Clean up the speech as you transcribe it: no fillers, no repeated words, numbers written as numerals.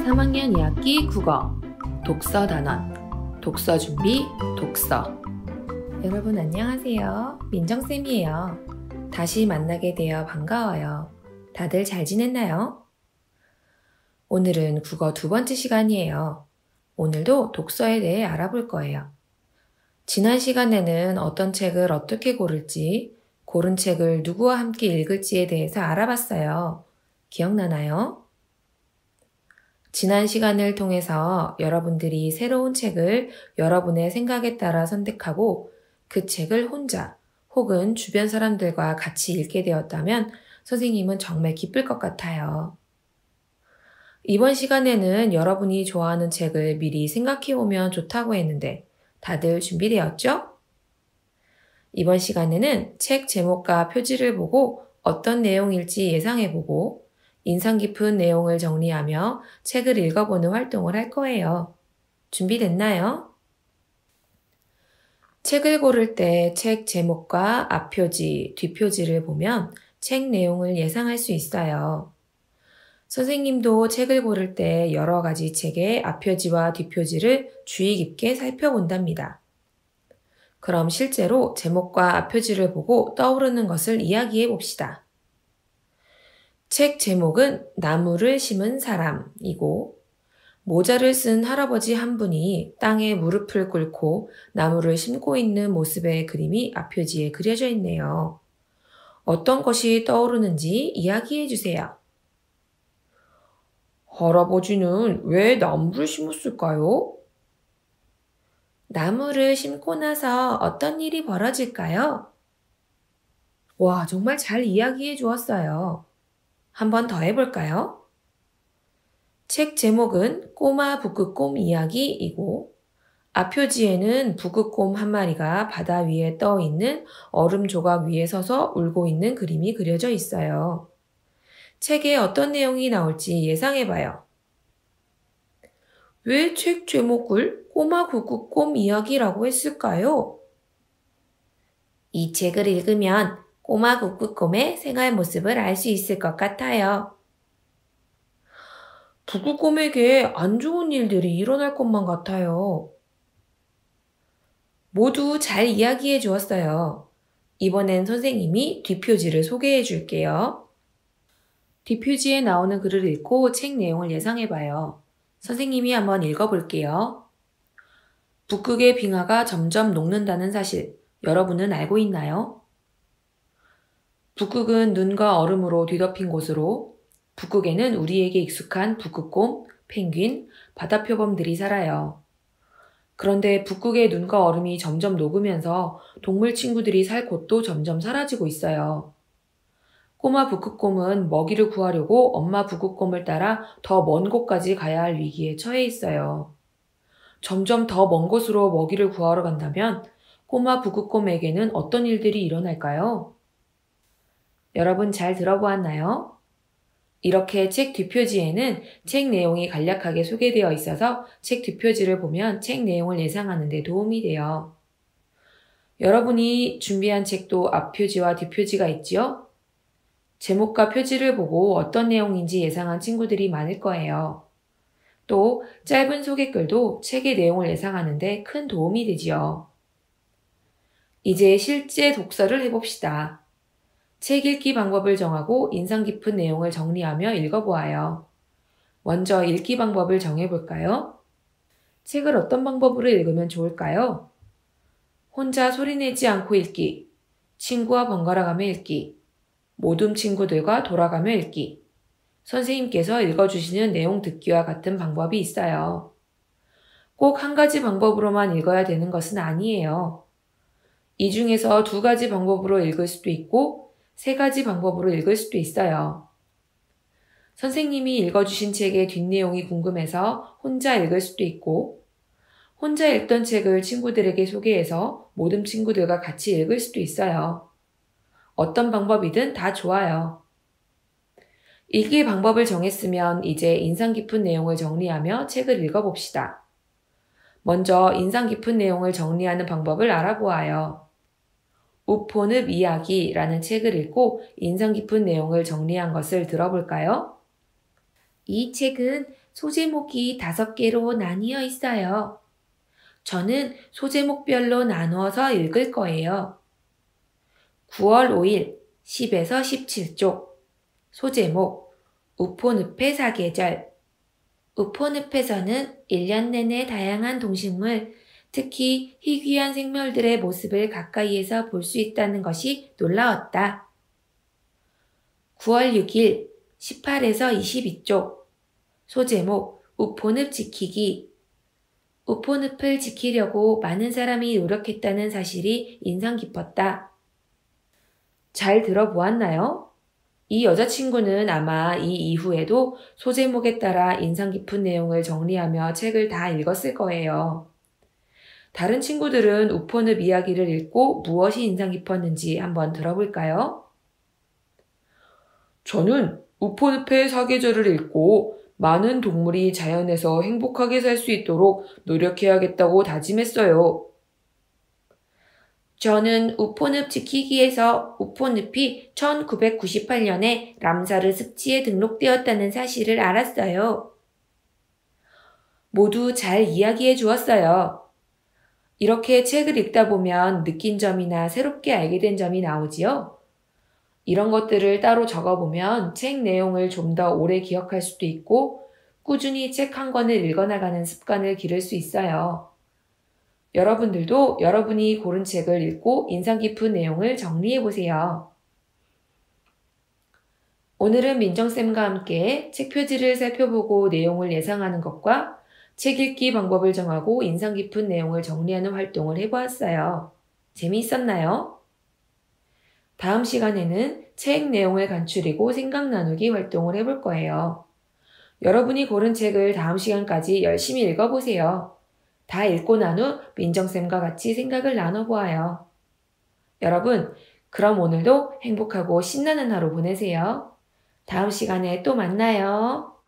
3학년 2학기 국어 독서 단원 독서 준비 독서. 여러분 안녕하세요. 민정쌤이에요. 다시 만나게 되어 반가워요. 다들 잘 지냈나요? 오늘은 국어 두 번째 시간이에요. 오늘도 독서에 대해 알아볼 거예요. 지난 시간에는 어떤 책을 어떻게 고를지, 고른 책을 누구와 함께 읽을지에 대해서 알아봤어요. 기억나나요? 지난 시간을 통해서 여러분들이 새로운 책을 여러분의 생각에 따라 선택하고 그 책을 혼자 혹은 주변 사람들과 같이 읽게 되었다면 선생님은 정말 기쁠 것 같아요. 이번 시간에는 여러분이 좋아하는 책을 미리 생각해 오면 좋다고 했는데 다들 준비되었죠? 이번 시간에는 책 제목과 표지를 보고 어떤 내용일지 예상해보고 인상 깊은 내용을 정리하며 책을 읽어보는 활동을 할 거예요. 준비됐나요? 책을 고를 때 책 제목과 앞표지, 뒷표지를 보면 책 내용을 예상할 수 있어요. 선생님도 책을 고를 때 여러 가지 책의 앞표지와 뒷표지를 주의 깊게 살펴본답니다. 그럼 실제로 제목과 앞표지를 보고 떠오르는 것을 이야기해 봅시다. 책 제목은 나무를 심은 사람이고 모자를 쓴 할아버지 한 분이 땅에 무릎을 꿇고 나무를 심고 있는 모습의 그림이 앞표지에 그려져 있네요. 어떤 것이 떠오르는지 이야기해 주세요. 할아버지는 왜 나무를 심었을까요? 나무를 심고 나서 어떤 일이 벌어질까요? 와, 정말 잘 이야기해 주었어요. 한 번 더 해볼까요? 책 제목은 꼬마 북극곰 이야기이고 앞표지에는 북극곰 한 마리가 바다 위에 떠 있는 얼음 조각 위에 서서 울고 있는 그림이 그려져 있어요. 책에 어떤 내용이 나올지 예상해봐요. 왜 책 제목을 꼬마 북극곰 이야기라고 했을까요? 이 책을 읽으면 꼬마 북극곰의 생활 모습을 알 수 있을 것 같아요. 북극곰에게 안 좋은 일들이 일어날 것만 같아요. 모두 잘 이야기해 주었어요. 이번엔 선생님이 뒷표지를 소개해 줄게요. 뒷표지에 나오는 글을 읽고 책 내용을 예상해 봐요. 선생님이 한번 읽어볼게요. 북극의 빙하가 점점 녹는다는 사실, 여러분은 알고 있나요? 북극은 눈과 얼음으로 뒤덮인 곳으로 북극에는 우리에게 익숙한 북극곰, 펭귄, 바다표범들이 살아요. 그런데 북극의 눈과 얼음이 점점 녹으면서 동물 친구들이 살 곳도 점점 사라지고 있어요. 꼬마 북극곰은 먹이를 구하려고 엄마 북극곰을 따라 더 먼 곳까지 가야 할 위기에 처해 있어요. 점점 더 먼 곳으로 먹이를 구하러 간다면 꼬마 북극곰에게는 어떤 일들이 일어날까요? 여러분 잘 들어보았나요? 이렇게 책 뒷표지에는 책 내용이 간략하게 소개되어 있어서 책 뒷표지를 보면 책 내용을 예상하는 데 도움이 돼요. 여러분이 준비한 책도 앞표지와 뒷표지가 있지요? 제목과 표지를 보고 어떤 내용인지 예상한 친구들이 많을 거예요. 또 짧은 소개글도 책의 내용을 예상하는 데 큰 도움이 되지요. 이제 실제 독서를 해봅시다. 책 읽기 방법을 정하고 인상 깊은 내용을 정리하며 읽어보아요. 먼저 읽기 방법을 정해볼까요? 책을 어떤 방법으로 읽으면 좋을까요? 혼자 소리내지 않고 읽기, 친구와 번갈아가며 읽기, 모둠 친구들과 돌아가며 읽기, 선생님께서 읽어주시는 내용 듣기와 같은 방법이 있어요. 꼭 한 가지 방법으로만 읽어야 되는 것은 아니에요. 이 중에서 두 가지 방법으로 읽을 수도 있고 세 가지 방법으로 읽을 수도 있어요. 선생님이 읽어주신 책의 뒷내용이 궁금해서 혼자 읽을 수도 있고 혼자 읽던 책을 친구들에게 소개해서 모든 친구들과 같이 읽을 수도 있어요. 어떤 방법이든 다 좋아요. 읽기 방법을 정했으면 이제 인상 깊은 내용을 정리하며 책을 읽어봅시다. 먼저 인상 깊은 내용을 정리하는 방법을 알아보아요. 우포늪 이야기라는 책을 읽고 인상 깊은 내용을 정리한 것을 들어볼까요? 이 책은 소제목이 5개로 나뉘어 있어요. 저는 소제목별로 나누어서 읽을 거예요. 9월 5일 10에서 17쪽 소제목 우포늪의 사계절. 우포늪에서는 1년 내내 다양한 동식물, 특히 희귀한 생물들의 모습을 가까이에서 볼 수 있다는 것이 놀라웠다. 9월 6일 18에서 22쪽 소제목 우포늪 지키기. 우포늪을 지키려고 많은 사람이 노력했다는 사실이 인상 깊었다. 잘 들어보았나요? 이 여자친구는 아마 이 이후에도 소제목에 따라 인상 깊은 내용을 정리하며 책을 다 읽었을 거예요. 다른 친구들은 우포늪 이야기를 읽고 무엇이 인상 깊었는지 한번 들어볼까요? 저는 우포늪의 사계절을 읽고 많은 동물이 자연에서 행복하게 살 수 있도록 노력해야겠다고 다짐했어요. 저는 우포늪 지키기에서 우포늪이 1998년에 람사르 습지에 등록되었다는 사실을 알았어요. 모두 잘 이야기해 주었어요. 이렇게 책을 읽다 보면 느낀 점이나 새롭게 알게 된 점이 나오지요? 이런 것들을 따로 적어보면 책 내용을 좀 더 오래 기억할 수도 있고 꾸준히 책 한 권을 읽어나가는 습관을 기를 수 있어요. 여러분들도 여러분이 고른 책을 읽고 인상 깊은 내용을 정리해 보세요. 오늘은 민정쌤과 함께 책 표지를 살펴보고 내용을 예상하는 것과 책 읽기 방법을 정하고 인상 깊은 내용을 정리하는 활동을 해보았어요. 재미있었나요? 다음 시간에는 책 내용을 간추리고 생각 나누기 활동을 해볼 거예요. 여러분이 고른 책을 다음 시간까지 열심히 읽어보세요. 다 읽고 난 후 민정쌤과 같이 생각을 나눠보아요. 여러분, 그럼 오늘도 행복하고 신나는 하루 보내세요. 다음 시간에 또 만나요.